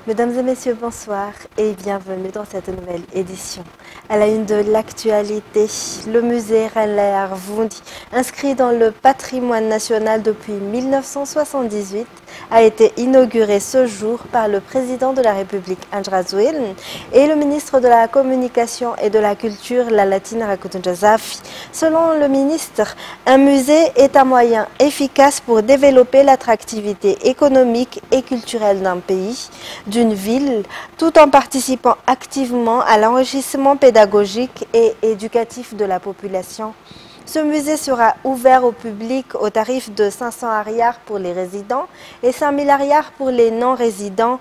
Mesdames et messieurs, bonsoir et bienvenue dans cette nouvelle édition. À la une de l'actualité, le musée Renler Vundi, inscrit dans le patrimoine national depuis 1978, a été inauguré ce jour par le président de la République, André Rajoelina, et le ministre de la Communication et de la Culture, Lalatina Rakotunjazafi. Selon le ministre, un musée est un moyen efficace pour développer l'attractivité économique et culturelle d'un pays, d'une ville, tout en participant activement à l'enrichissement pédagogique et éducatif de la population. Ce musée sera ouvert au public au tarif de 500 ariars pour les résidents et 5000 ariars pour les non-résidents.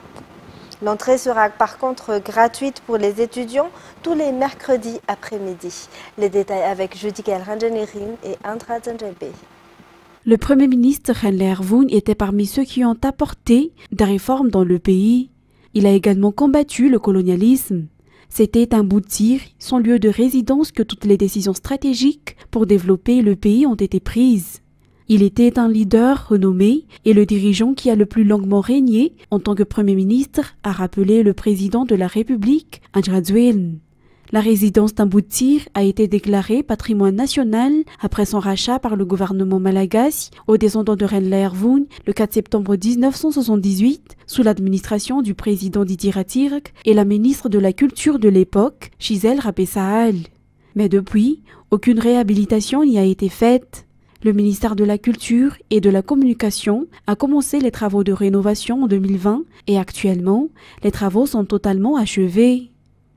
L'entrée sera par contre gratuite pour les étudiants tous les mercredis après-midi. Les détails avec Judicael Ranjanirin et Andra Zanjebe. Le Premier ministre Renler Vundi était parmi ceux qui ont apporté des réformes dans le pays. Il a également combattu le colonialisme. C'était un Boutir, son lieu de résidence que toutes les décisions stratégiques pour développer le pays ont été prises. Il était un leader renommé et le dirigeant qui a le plus longuement régné en tant que Premier ministre, a rappelé le président de la République, André Rajoelina. La résidence d'Amboutir a été déclarée patrimoine national après son rachat par le gouvernement malagasy aux descendants de Renler Vundi le 4 septembre 1978 sous l'administration du président Didier Ratirk et la ministre de la Culture de l'époque, Gisèle Rapé-Sahal. Mais depuis, aucune réhabilitation n'y a été faite. Le ministère de la Culture et de la Communication a commencé les travaux de rénovation en 2020 et actuellement, les travaux sont totalement achevés.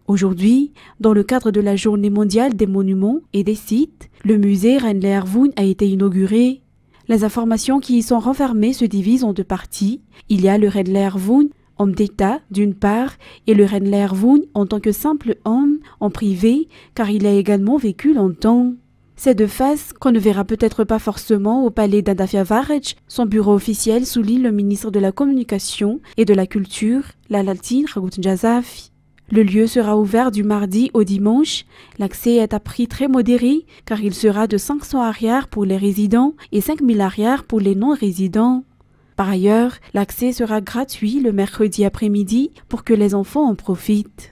Aujourd'hui, dans le cadre de la Journée mondiale des monuments et des sites, le musée Renler Vundi a été inauguré. Les informations qui y sont renfermées se divisent en deux parties. Il y a le Renler Vundi, homme d'État, d'une part, et le Renler Vundi en tant que simple homme, en privé, car il a également vécu longtemps. Ces deux faces qu'on ne verra peut-être pas forcément au palais d'Andafiavarech, son bureau officiel souligne le ministre de la Communication et de la Culture, Lalatina Rakotunjazafi. Le lieu sera ouvert du mardi au dimanche. L'accès est à prix très modéré car il sera de 500 ariars pour les résidents et 5000 ariars pour les non-résidents. Par ailleurs, l'accès sera gratuit le mercredi après-midi pour que les enfants en profitent.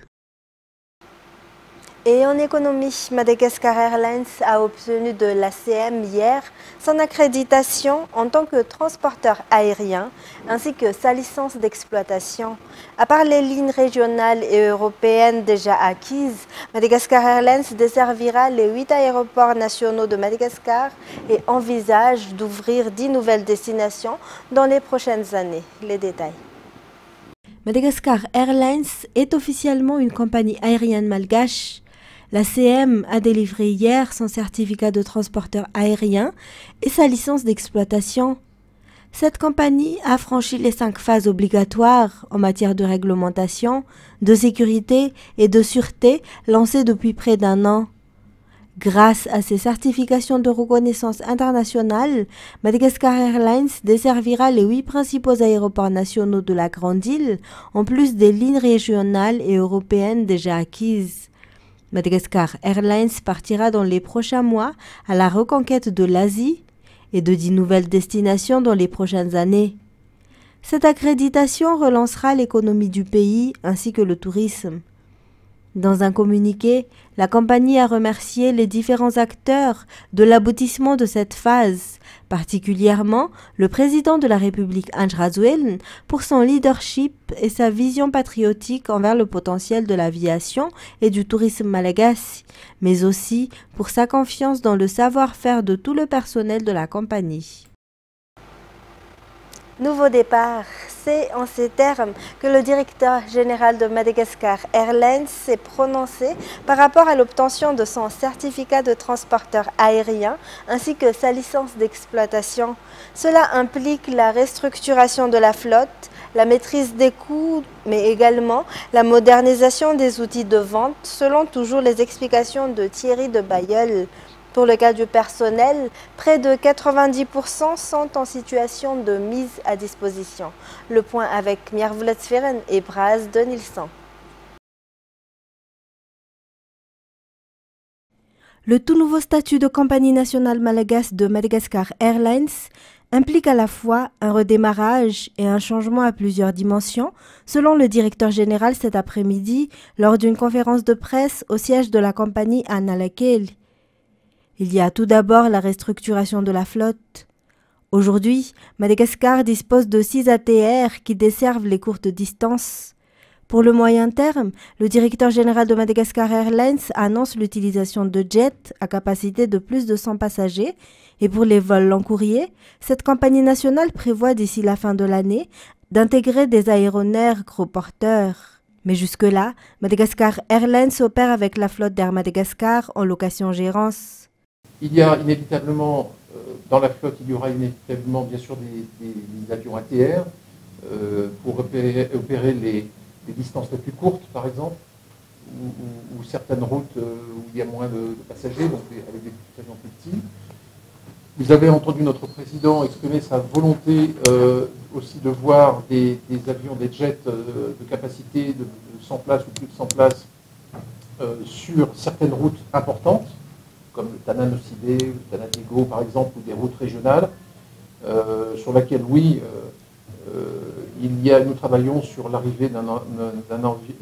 Et en économie, Madagascar Airlines a obtenu de l'ACM hier son accréditation en tant que transporteur aérien ainsi que sa licence d'exploitation. À part les lignes régionales et européennes déjà acquises, Madagascar Airlines desservira les 8 aéroports nationaux de Madagascar et envisage d'ouvrir 10 nouvelles destinations dans les prochaines années. Les détails. Madagascar Airlines est officiellement une compagnie aérienne malgache. L'ACM a délivré hier son certificat de transporteur aérien et sa licence d'exploitation. Cette compagnie a franchi les 5 phases obligatoires en matière de réglementation, de sécurité et de sûreté lancées depuis près d'un an. Grâce à ces certifications de reconnaissance internationale, Madagascar Airlines desservira les 8 principaux aéroports nationaux de la Grande Île, en plus des lignes régionales et européennes déjà acquises. Madagascar Airlines partira dans les prochains mois à la reconquête de l'Asie et de 10 nouvelles destinations dans les prochaines années. Cette accréditation relancera l'économie du pays ainsi que le tourisme. Dans un communiqué, la compagnie a remercié les différents acteurs de l'aboutissement de cette phase, particulièrement le président de la République André Rajoelina pour son leadership et sa vision patriotique envers le potentiel de l'aviation et du tourisme malagasy, mais aussi pour sa confiance dans le savoir-faire de tout le personnel de la compagnie. Nouveau départ, c'est en ces termes que le directeur général de Madagascar Airlines s'est prononcé par rapport à l'obtention de son certificat de transporteur aérien ainsi que sa licence d'exploitation. Cela implique la restructuration de la flotte, la maîtrise des coûts, mais également la modernisation des outils de vente, selon toujours les explications de Thierry de Bailleul. Pour le cas du personnel, près de 90% sont en situation de mise à disposition. Le point avec Miervulatsferen et Braz de Nilsson. Le tout nouveau statut de compagnie nationale malagasy de Madagascar Airlines implique à la fois un redémarrage et un changement à plusieurs dimensions, selon le directeur général cet après-midi lors d'une conférence de presse au siège de la compagnie à Nalakeli. Il y a tout d'abord la restructuration de la flotte. Aujourd'hui, Madagascar dispose de 6 ATR qui desservent les courtes distances. Pour le moyen terme, le directeur général de Madagascar Airlines annonce l'utilisation de jets à capacité de plus de 100 passagers. Et pour les vols long courrier, cette compagnie nationale prévoit d'ici la fin de l'année d'intégrer des aéronefs gros porteurs. Mais jusque-là, Madagascar Airlines opère avec la flotte d'Air Madagascar en location-gérance. Il y a inévitablement, dans la flotte, il y aura inévitablement bien sûr des avions ATR pour opérer les distances les plus courtes, par exemple, ou certaines routes où il y a moins de passagers, donc avec des avions plus petits. Vous avez entendu notre président exprimer sa volonté aussi de voir des avions, des jets de capacité de 100 places ou plus de 100 places sur certaines routes importantes, comme le Tananosidé, le Tanatego par exemple, ou des routes régionales, sur laquelle, oui, nous travaillons sur l'arrivée d'un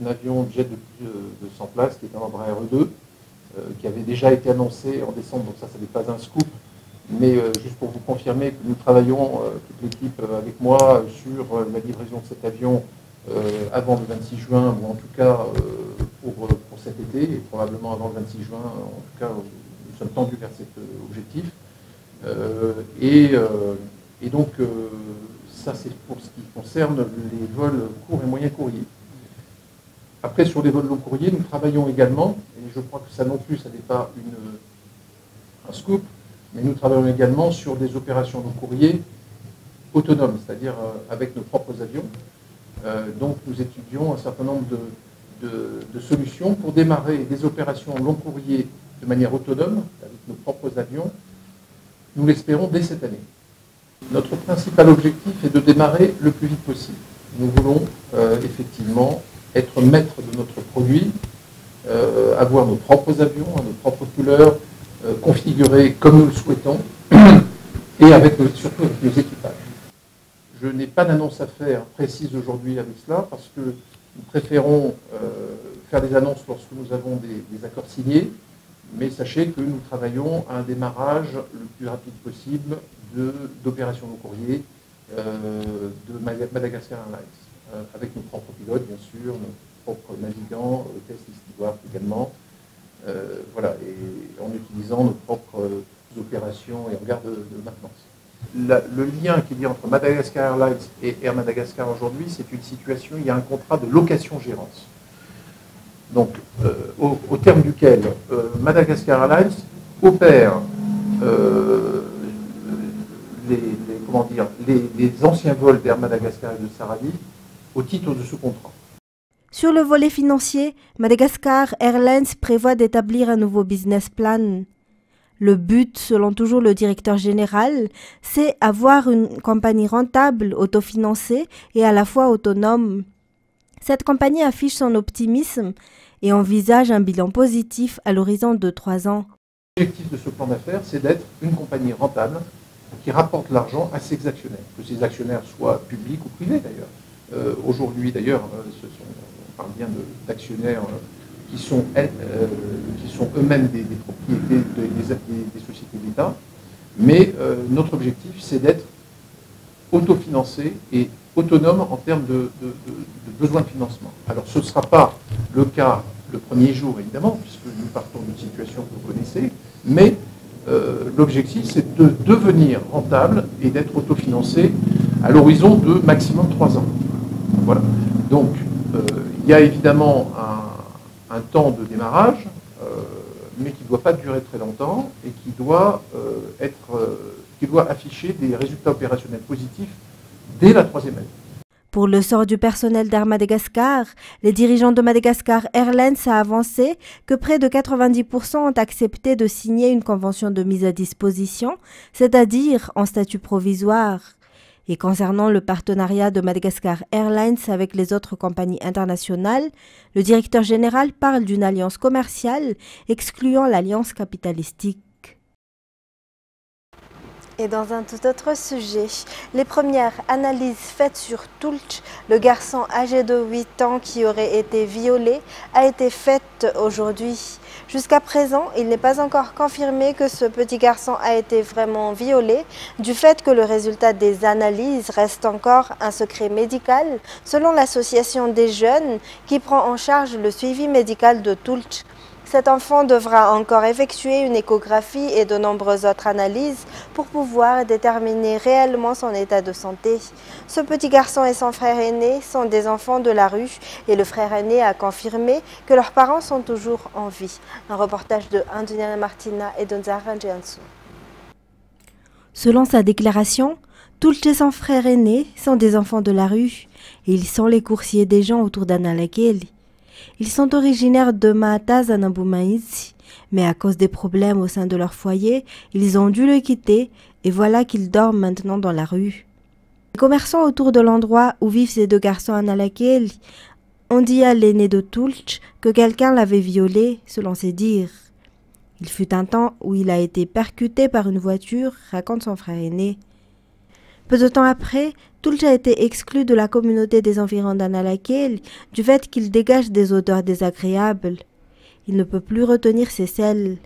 avion jet de plus de 100 places, qui est un Embraer E2, qui avait déjà été annoncé en décembre, donc ça n'est pas un scoop, mais juste pour vous confirmer que nous travaillons, toute l'équipe avec moi, sur la livraison de cet avion avant le 26 juin, ou en tout cas pour cet été, et probablement avant le 26 juin, en tout cas nous sommes tendus vers cet objectif. Et donc, ça c'est pour ce qui concerne les vols courts et moyens courriers. Après, sur les vols long courriers, nous travaillons également, et je crois que ça non plus, ça n'est pas un scoop, mais nous travaillons également sur des opérations long courrier autonomes, c'est-à-dire avec nos propres avions. Donc nous étudions un certain nombre de solutions pour démarrer des opérations long courrier de manière autonome, avec nos propres avions, nous l'espérons dès cette année. Notre principal objectif est de démarrer le plus vite possible. Nous voulons effectivement être maîtres de notre produit, avoir nos propres avions, nos propres couleurs, configurés comme nous le souhaitons, et surtout avec nos équipages. Je n'ai pas d'annonce à faire précise aujourd'hui avec cela, parce que nous préférons faire des annonces lorsque nous avons des accords signés, mais sachez que nous travaillons à un démarrage le plus rapide possible d'opérations long courrier de Madagascar Airlines, avec nos propres pilotes, bien sûr, nos propres navigants, hôtesses et stewards également, voilà, et en utilisant nos propres opérations et regards de maintenance. Le lien qu'il y a entre Madagascar Airlines et Air Madagascar aujourd'hui, c'est une situation, il y a un contrat de location-gérance. Donc, au terme duquel Madagascar Airlines opère les anciens vols d'Air Madagascar et de Saradi au titre de ce contrat. Sur le volet financier, Madagascar Airlines prévoit d'établir un nouveau business plan. Le but, selon toujours le directeur général, c'est avoir une compagnie rentable, autofinancée et à la fois autonome. Cette compagnie affiche son optimisme et envisage un bilan positif à l'horizon de 3 ans. L'objectif de ce plan d'affaires, c'est d'être une compagnie rentable qui rapporte l'argent à ses actionnaires, que ces actionnaires soient publics ou privés d'ailleurs. Aujourd'hui d'ailleurs, on parle bien d'actionnaires qui sont eux-mêmes des propriétés des sociétés d'État, mais notre objectif, c'est d'être autofinancé et autonome en termes de besoins de financement. Alors ce ne sera pas le cas le premier jour, évidemment, puisque nous partons d'une situation que vous connaissez, mais l'objectif, c'est de devenir rentable et d'être autofinancé à l'horizon de maximum 3 ans. Voilà. Donc, il y a évidemment un temps de démarrage, mais qui ne doit pas durer très longtemps et qui doit afficher des résultats opérationnels positifs dès la 3e année. Pour le sort du personnel d'Air Madagascar, les dirigeants de Madagascar Airlines a avancé que près de 90% ont accepté de signer une convention de mise à disposition, c'est-à-dire en statut provisoire. Et concernant le partenariat de Madagascar Airlines avec les autres compagnies internationales, le directeur général parle d'une alliance commerciale excluant l'alliance capitalistique. Et dans un tout autre sujet, les premières analyses faites sur Tulch, le garçon âgé de 8 ans qui aurait été violé, a été faite aujourd'hui. Jusqu'à présent, il n'est pas encore confirmé que ce petit garçon a été vraiment violé, du fait que le résultat des analyses reste encore un secret médical, selon l'association des jeunes qui prend en charge le suivi médical de Tulch. Cet enfant devra encore effectuer une échographie et de nombreuses autres analyses pour pouvoir déterminer réellement son état de santé. Ce petit garçon et son frère aîné sont des enfants de la rue et le frère aîné a confirmé que leurs parents sont toujours en vie. Un reportage de Antonia Martina et Donzara Jiansu. Selon sa déclaration, Tulch et son frère aîné sont des enfants de la rue et ils sont les coursiers des gens autour d'Analakeli. Ils sont originaires de Maataz-Anaboumaïzi, mais à cause des problèmes au sein de leur foyer, ils ont dû le quitter et voilà qu'ils dorment maintenant dans la rue. Les commerçants autour de l'endroit où vivent ces deux garçons Analakeli ont dit à l'aîné de Tulch que quelqu'un l'avait violé, selon ses dires. Il fut un temps où il a été percuté par une voiture, raconte son frère aîné. Peu de temps après, Tulch a été exclu de la communauté des environs d'Analakeli du fait qu'il dégage des odeurs désagréables. Il ne peut plus retenir ses selles.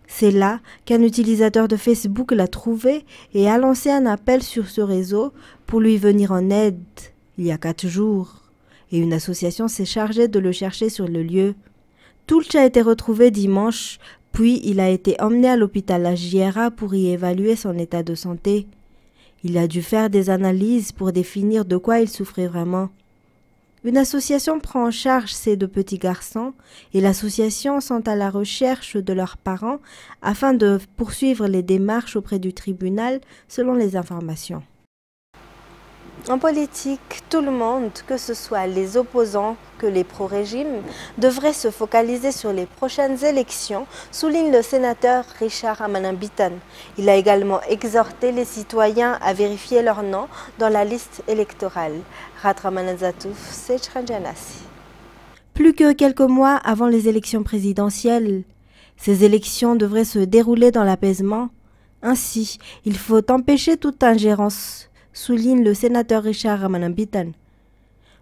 C'est là qu'un utilisateur de Facebook l'a trouvé et a lancé un appel sur ce réseau pour lui venir en aide, il y a 4 jours. Et une association s'est chargée de le chercher sur le lieu. Tulch a été retrouvé dimanche, puis il a été emmené à l'hôpital Ajiera pour y évaluer son état de santé. Il a dû faire des analyses pour définir de quoi il souffrait vraiment. Une association prend en charge ces deux petits garçons et l'association sont à la recherche de leurs parents afin de poursuivre les démarches auprès du tribunal selon les informations. En politique, tout le monde, que ce soit les opposants que les pro-régimes, devrait se focaliser sur les prochaines élections, souligne le sénateur Richard Amanambitan. Il a également exhorté les citoyens à vérifier leur nom dans la liste électorale. Ratramanazatouf, Sechranjanasi. Plus que quelques mois avant les élections présidentielles, ces élections devraient se dérouler dans l'apaisement. Ainsi, il faut empêcher toute ingérence, souligne le sénateur Richard Amanambitan.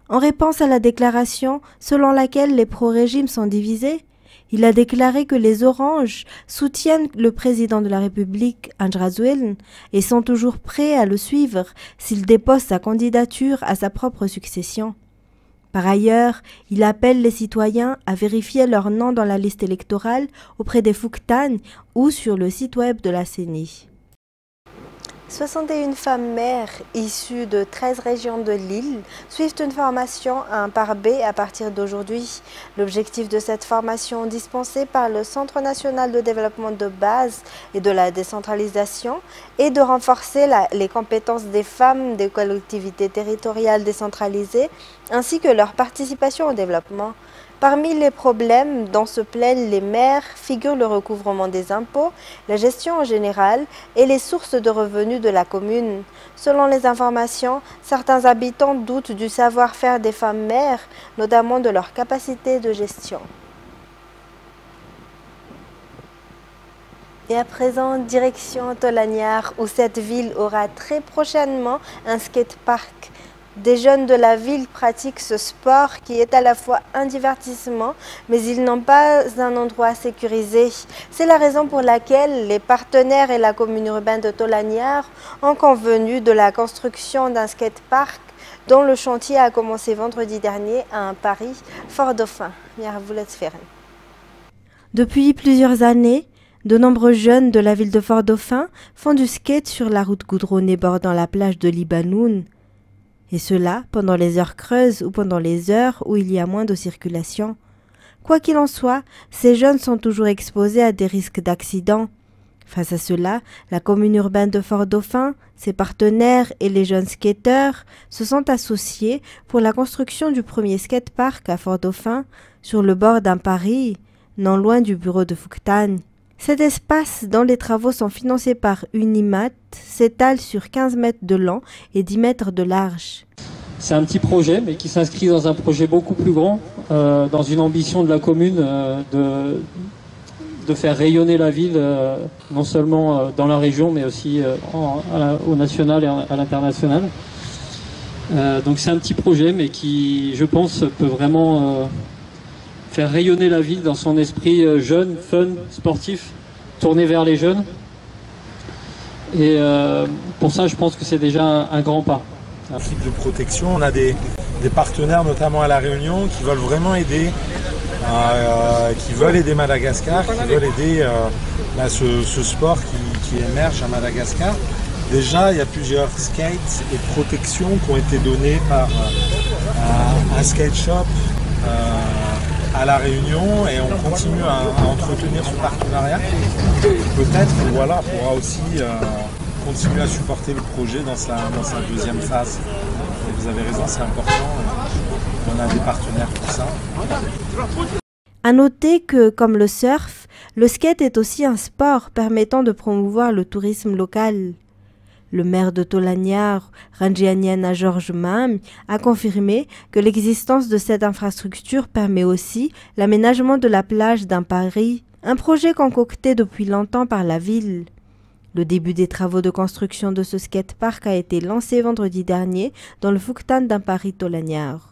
En réponse à la déclaration selon laquelle les pro-régimes sont divisés, il a déclaré que les Oranges soutiennent le président de la République, Andrazouel, et sont toujours prêts à le suivre s'il dépose sa candidature à sa propre succession. Par ailleurs, il appelle les citoyens à vérifier leur nom dans la liste électorale auprès des Fouktan ou sur le site web de la CENI. 61 femmes mères issues de 13 régions de l'île suivent une formation à un par B à partir d'aujourd'hui. L'objectif de cette formation dispensée par le Centre national de développement de base et de la décentralisation est de renforcer les compétences des femmes des collectivités territoriales décentralisées ainsi que leur participation au développement. Parmi les problèmes dont se plaignent les maires figurent le recouvrement des impôts, la gestion en général et les sources de revenus de la commune. Selon les informations, certains habitants doutent du savoir-faire des femmes maires, notamment de leur capacité de gestion. Et à présent, direction Tolaniar, où cette ville aura très prochainement un skatepark. Des jeunes de la ville pratiquent ce sport qui est à la fois un divertissement, mais ils n'ont pas un endroit sécurisé. C'est la raison pour laquelle les partenaires et la commune urbaine de Tolaniar ont convenu de la construction d'un skatepark dont le chantier a commencé vendredi dernier à un Paris Fort-Dauphin. Depuis plusieurs années, de nombreux jeunes de la ville de Fort-Dauphin font du skate sur la route goudronnée bordant la plage de Libanoun. Et cela pendant les heures creuses ou pendant les heures où il y a moins de circulation. Quoi qu'il en soit, ces jeunes sont toujours exposés à des risques d'accident. Face à cela, la commune urbaine de Fort-Dauphin, ses partenaires et les jeunes skateurs se sont associés pour la construction du premier skatepark à Fort-Dauphin, sur le bord d'un Paris, non loin du bureau de Fouktan. Cet espace, dont les travaux sont financés par Unimat, s'étale sur 15 mètres de long et 10 mètres de large. C'est un petit projet, mais qui s'inscrit dans un projet beaucoup plus grand, dans une ambition de la commune de faire rayonner la ville, non seulement dans la région, mais aussi au national et à l'international. Donc c'est un petit projet, mais qui, je pense, peut vraiment faire rayonner la ville dans son esprit jeune, fun, sportif, tourné vers les jeunes. Et pour ça, je pense que c'est déjà un grand pas. L'équipe de protection, on a des partenaires, notamment à La Réunion, qui veulent vraiment aider, qui veulent aider Madagascar, qui veulent aider ce sport qui émerge à Madagascar. Déjà, il y a plusieurs skates et protections qui ont été donnés par un skate shop à La Réunion, et on continue à entretenir ce partenariat. Peut-être qu'on pourra aussi continuer à supporter le projet dans sa deuxième phase. Et vous avez raison, c'est important. On a des partenaires pour ça. À noter que, comme le surf, le skate est aussi un sport permettant de promouvoir le tourisme local. Le maire de Tolaniar, Ranjianiana Georges Mam, a confirmé que l'existence de cette infrastructure permet aussi l'aménagement de la plage d'Ampari, un projet concocté depuis longtemps par la ville. Le début des travaux de construction de ce skatepark a été lancé vendredi dernier dans le Fuktan d'Ampari Tolaniar.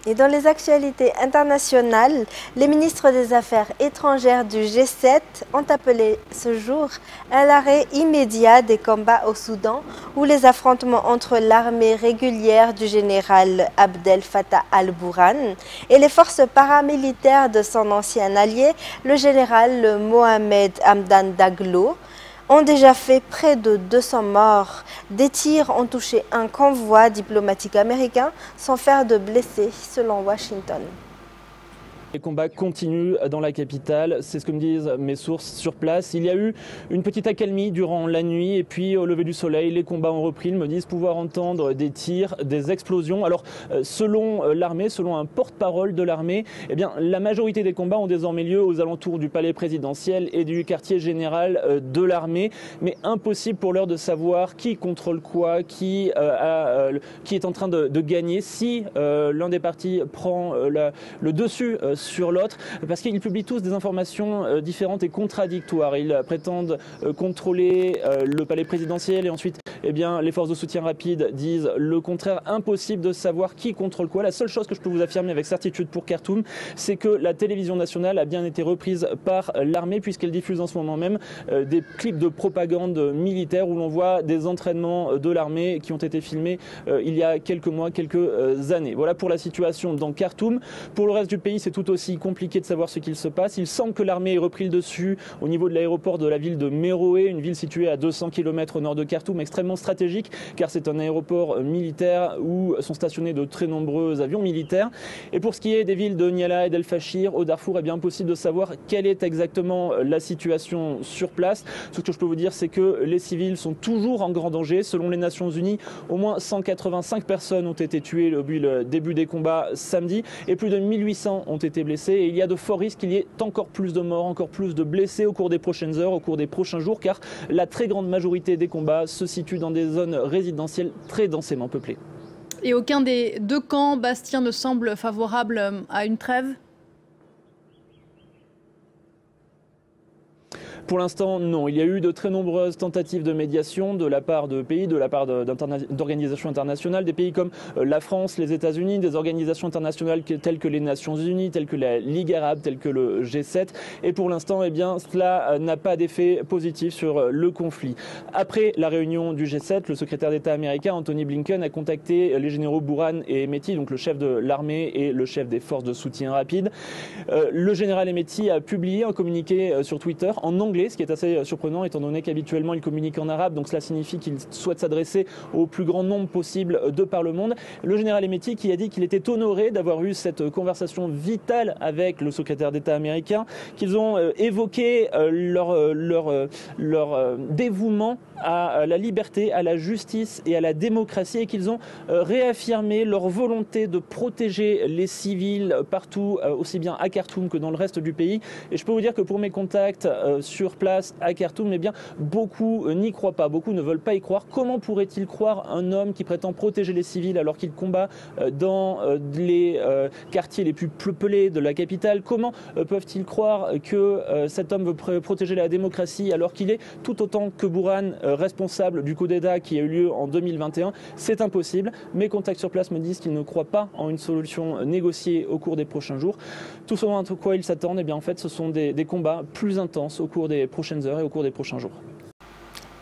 Et dans les actualités internationales, les ministres des Affaires étrangères du G7 ont appelé ce jour à l'arrêt immédiat des combats au Soudan, où les affrontements entre l'armée régulière du général Abdel Fattah al-Burhan et les forces paramilitaires de son ancien allié, le général Mohamed Hamdan Daglo, ont déjà fait près de 200 morts. Des tirs ont touché un convoi diplomatique américain sans faire de blessés, selon Washington. Les combats continuent dans la capitale, c'est ce que me disent mes sources sur place. Il y a eu une petite accalmie durant la nuit et puis au lever du soleil, les combats ont repris. Ils me disent pouvoir entendre des tirs, des explosions. Alors selon l'armée, selon un porte-parole de l'armée, eh bien, la majorité des combats ont désormais lieu aux alentours du palais présidentiel et du quartier général de l'armée. Mais impossible pour l'heure de savoir qui contrôle quoi, qui est en train de gagner, si l'un des partis prend le dessus sur l'autre, parce qu'ils publient tous des informations différentes et contradictoires. Ils prétendent contrôler le palais présidentiel et ensuite eh bien, les forces de soutien rapide disent le contraire. Impossible de savoir qui contrôle quoi. La seule chose que je peux vous affirmer avec certitude pour Khartoum, c'est que la télévision nationale a bien été reprise par l'armée, puisqu'elle diffuse en ce moment même des clips de propagande militaire où l'on voit des entraînements de l'armée qui ont été filmés il y a quelques mois, quelques années. Voilà pour la situation dans Khartoum. Pour le reste du pays, c'est tout aussi compliqué de savoir ce qu'il se passe. Il semble que l'armée ait repris le dessus au niveau de l'aéroport de la ville de Meroé, une ville située à 200 km au nord de Khartoum, extrêmement stratégique car c'est un aéroport militaire où sont stationnés de très nombreux avions militaires. Et pour ce qui est des villes de Niala et d'El Fashir au Darfour, il est bien impossible de savoir quelle est exactement la situation sur place. Ce que je peux vous dire, c'est que les civils sont toujours en grand danger. Selon les Nations Unies, au moins 185 personnes ont été tuées depuis le début des combats samedi et plus de 1800 ont été blessés, et il y a de forts risques qu'il y ait encore plus de morts, encore plus de blessés au cours des prochaines heures, au cours des prochains jours, car la très grande majorité des combats se situe dans des zones résidentielles très densément peuplées. Et aucun des deux camps, Bastien, ne semble favorable à une trêve ? Pour l'instant, non. Il y a eu de très nombreuses tentatives de médiation de la part de pays, de la part d'organisations internationales, des pays comme la France, les États-Unis, des organisations internationales telles que les Nations Unies, telles que la Ligue arabe, telles que le G7. Et pour l'instant, eh bien, cela n'a pas d'effet positif sur le conflit. Après la réunion du G7, le secrétaire d'État américain Anthony Blinken a contacté les généraux Burhan et Hemeti, donc le chef de l'armée et le chef des forces de soutien rapide. Le général Hemeti a publié un communiqué sur Twitter en anglais, ce qui est assez surprenant étant donné qu'habituellement il communique en arabe, donc cela signifie qu'il souhaite s'adresser au plus grand nombre possible de par le monde. Le général Hemeti qui a dit qu'il était honoré d'avoir eu cette conversation vitale avec le secrétaire d'État américain, qu'ils ont évoqué leur dévouement à la liberté, à la justice et à la démocratie et qu'ils ont réaffirmé leur volonté de protéger les civils partout, aussi bien à Khartoum que dans le reste du pays. Et je peux vous dire que pour mes contacts sur place à Khartoum, eh bien, beaucoup n'y croient pas, beaucoup ne veulent pas y croire. Comment pourrait-il croire un homme qui prétend protéger les civils alors qu'il combat dans les quartiers les plus peuplés de la capitale? Comment peuvent-ils croire que cet homme veut protéger la démocratie alors qu'il est tout autant que Bourhan responsable du coup d'État qui a eu lieu en 2021? C'est impossible. Mes contacts sur place me disent qu'ils ne croient pas en une solution négociée au cours des prochains jours. Tout ce à quoi ils s'attendent, eh bien, en fait, ce sont des combats plus intenses au cours des prochaines heures et au cours des prochains jours.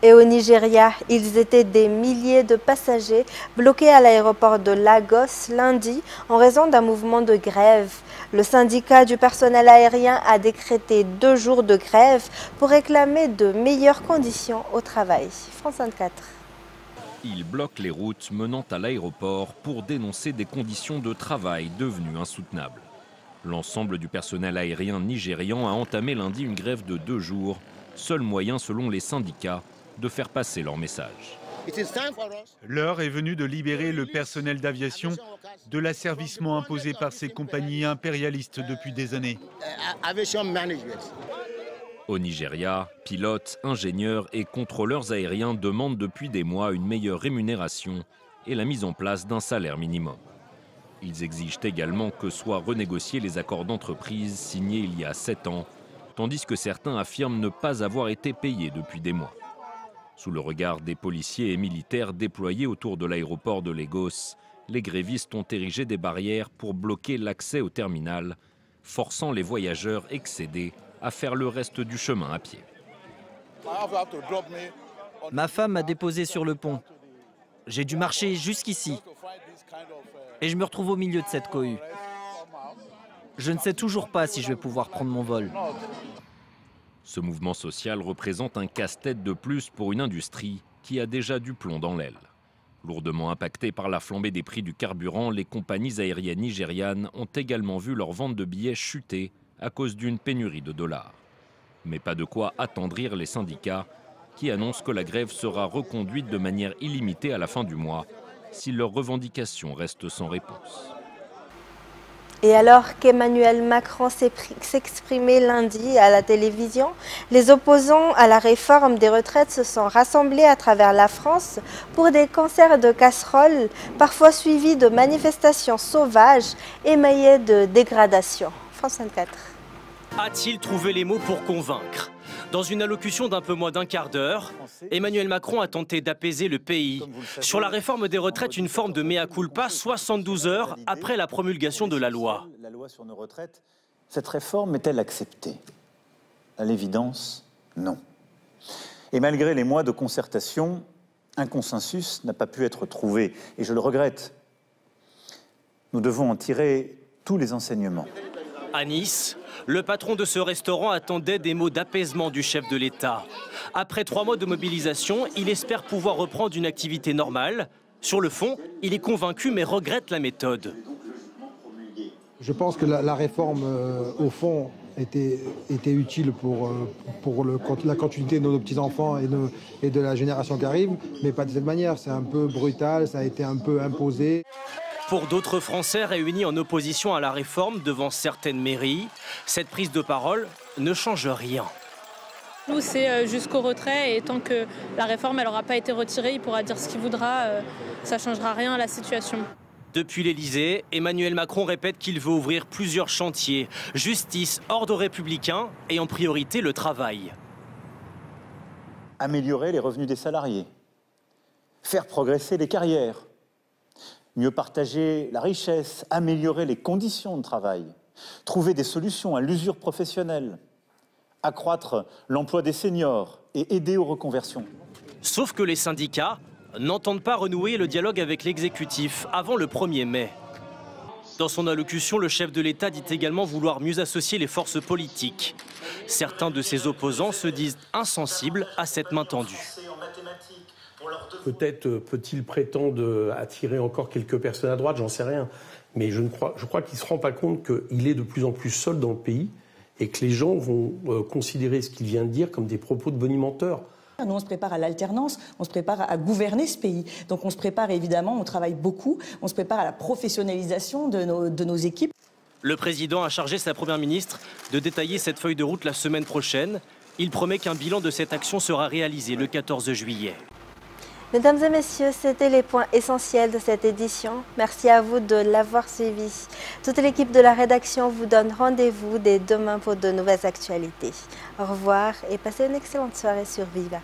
Et au Nigeria, ils étaient des milliers de passagers bloqués à l'aéroport de Lagos lundi en raison d'un mouvement de grève. Le syndicat du personnel aérien a décrété 2 jours de grève pour réclamer de meilleures conditions au travail. France 24. Ils bloquent les routes menant à l'aéroport pour dénoncer des conditions de travail devenues insoutenables. L'ensemble du personnel aérien nigérian a entamé lundi une grève de 2 jours, seul moyen selon les syndicats de faire passer leur message. L'heure est venue de libérer le personnel d'aviation de l'asservissement imposé par ces compagnies impérialistes depuis des années. Au Nigeria, pilotes, ingénieurs et contrôleurs aériens demandent depuis des mois une meilleure rémunération et la mise en place d'un salaire minimum. Ils exigent également que soient renégociés les accords d'entreprise signés il y a 7 ans, tandis que certains affirment ne pas avoir été payés depuis des mois. Sous le regard des policiers et militaires déployés autour de l'aéroport de Lagos, les grévistes ont érigé des barrières pour bloquer l'accès au terminal, forçant les voyageurs excédés à faire le reste du chemin à pied. Ma femme m'a déposé sur le pont. J'ai dû marcher jusqu'ici. Et je me retrouve au milieu de cette cohue. Je ne sais toujours pas si je vais pouvoir prendre mon vol. Ce mouvement social représente un casse-tête de plus pour une industrie qui a déjà du plomb dans l'aile. Lourdement impactées par la flambée des prix du carburant, les compagnies aériennes nigérianes ont également vu leur vente de billets chuter à cause d'une pénurie de dollars. Mais pas de quoi attendrir les syndicats qui annoncent que la grève sera reconduite de manière illimitée à la fin du mois si leurs revendications restent sans réponse. Et alors qu'Emmanuel Macron s'exprimait lundi à la télévision, les opposants à la réforme des retraites se sont rassemblés à travers la France pour des concerts de casseroles, parfois suivis de manifestations sauvages émaillées de dégradations. France 24. A-t-il trouvé les mots pour convaincre? Dans une allocution d'un peu moins d'un quart d'heure, Emmanuel Macron a tenté d'apaiser le pays. Sur la réforme des retraites, une forme de mea culpa 72 heures après la promulgation de la loi. La loi sur nos retraites, cette réforme est-elle acceptée? À l'évidence, non. Et malgré les mois de concertation, un consensus n'a pas pu être trouvé. Et je le regrette. Nous devons en tirer tous les enseignements. À Nice, le patron de ce restaurant attendait des mots d'apaisement du chef de l'État. Après 3 mois de mobilisation, il espère pouvoir reprendre une activité normale. Sur le fond, il est convaincu mais regrette la méthode. Je pense que la réforme, au fond, était utile pour la continuité de nos petits-enfants et de la génération qui arrive, mais pas de cette manière. C'est un peu brutal, ça a été un peu imposé. Pour d'autres Français réunis en opposition à la réforme devant certaines mairies, cette prise de parole ne change rien. Nous, c'est jusqu'au retrait et tant que la réforme n'aura pas été retirée, il pourra dire ce qu'il voudra, ça ne changera rien à la situation. Depuis l'Élysée, Emmanuel Macron répète qu'il veut ouvrir plusieurs chantiers. Justice, ordre républicain et en priorité le travail. Améliorer les revenus des salariés, faire progresser les carrières, mieux partager la richesse, améliorer les conditions de travail, trouver des solutions à l'usure professionnelle, accroître l'emploi des seniors et aider aux reconversions. Sauf que les syndicats n'entendent pas renouer le dialogue avec l'exécutif avant le 1er mai. Dans son allocution, le chef de l'État dit également vouloir mieux associer les forces politiques. Certains de ses opposants se disent insensibles à cette main tendue. Peut-être peut-il prétendre attirer encore quelques personnes à droite, j'en sais rien. Mais je crois qu'il ne se rend pas compte qu'il est de plus en plus seul dans le pays et que les gens vont considérer ce qu'il vient de dire comme des propos de bonimenteurs. Nous, on se prépare à l'alternance, on se prépare à gouverner ce pays. Donc on se prépare évidemment, on travaille beaucoup, on se prépare à la professionnalisation de nos équipes. Le président a chargé sa première ministre de détailler cette feuille de route la semaine prochaine. Il promet qu'un bilan de cette action sera réalisé le 14 juillet. Mesdames et messieurs, c'était les points essentiels de cette édition. Merci à vous de l'avoir suivi. Toute l'équipe de la rédaction vous donne rendez-vous dès demain pour de nouvelles actualités. Au revoir et passez une excellente soirée sur Viva.